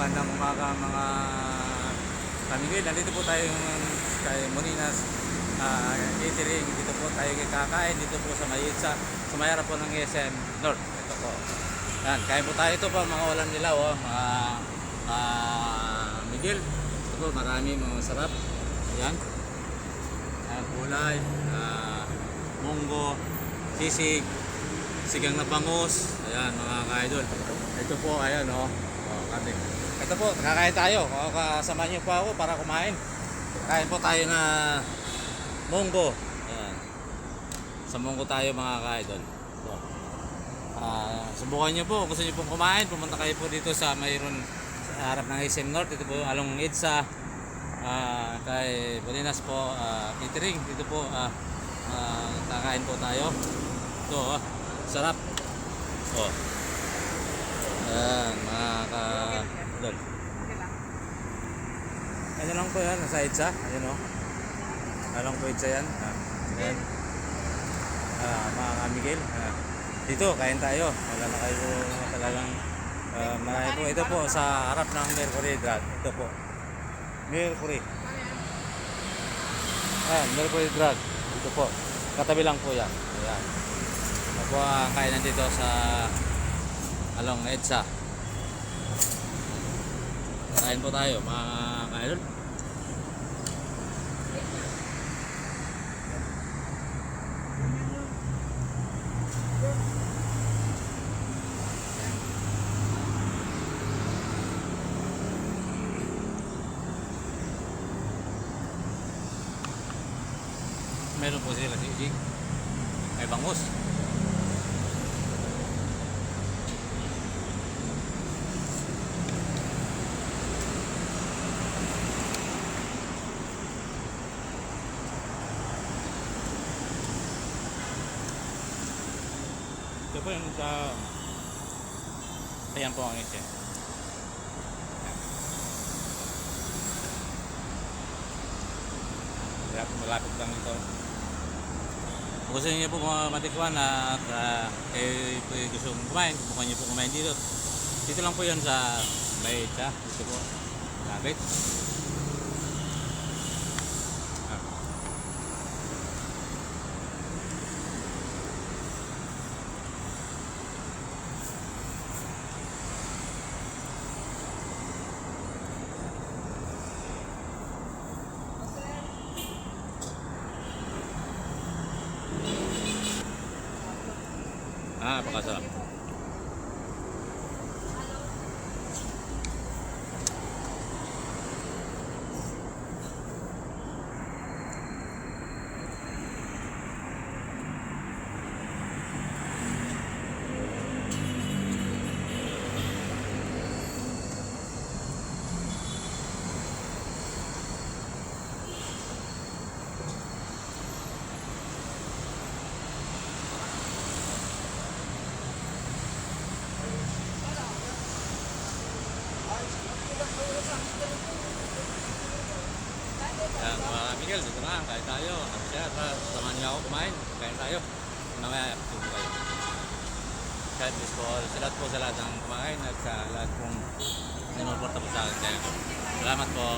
Magandang umaga mga pamigay. Nandito po tayo kay Moninas Catering. Dito po tayo kakain dito po sa Mayitsa, sa may harap po ng SM North. Ito po. Yan, kain po tayo. Ito po mga ulam nila, oh, mga Miguel. Ito po, marami mga sarap. Yan. Gulay, munggo, sisig, sigang na bangus. Ayan mga ka-idol. Ito po, ayan, oh. Kami. Ito po, kakain tayo. Kasama niyo po ako para kumain. Kain po tayo na munggo. Ayan. Sa munggo tayo mga ka-idol. So, subukan niyo po. Gusto niyo pong kumain, pumunta kayo po dito sa mayroon sa harap ng SM North. Ito po along EDSA. Kay Moninas po Catering. Dito po kakain po tayo. Ito, sarap. Oh. Ayan, mga ka-idol. Ano lang po yan, nasa EDSA. Ayan, o. Alang po EDSA yan. Ayan. Mga ka-Miguel. Dito, kain tayo. Wala na kayo talagang marami po. Ito po, sa harap ng Mercury Drug. Ito po. Mercury. Ayan, Mercury Drug. Ito po. Katabi lang po yan. Ayan. Ito po ang kainan dito sa along EDSA. Kain po tayo mga ka-idol. Meron po sila sisig, may bangus. Ito po yung sa... Ayan po ang isa. Malapit lang ito. Kung gusto niyo po matikwan at gusto mong kumain, subukan niyo po kumain dito. Dito lang po yan sa Mayitsa. Dito po. Lapit. Napakasarap. Yan, mga Miguel, dito na, kain tayo. Samahan niyo ako kumain. Kain tayo. Mamaya, tubo kayo. God bless po. Salamat po sa lahat ng kumain at sa lahat pong ninuporta po sa akin. Salamat po.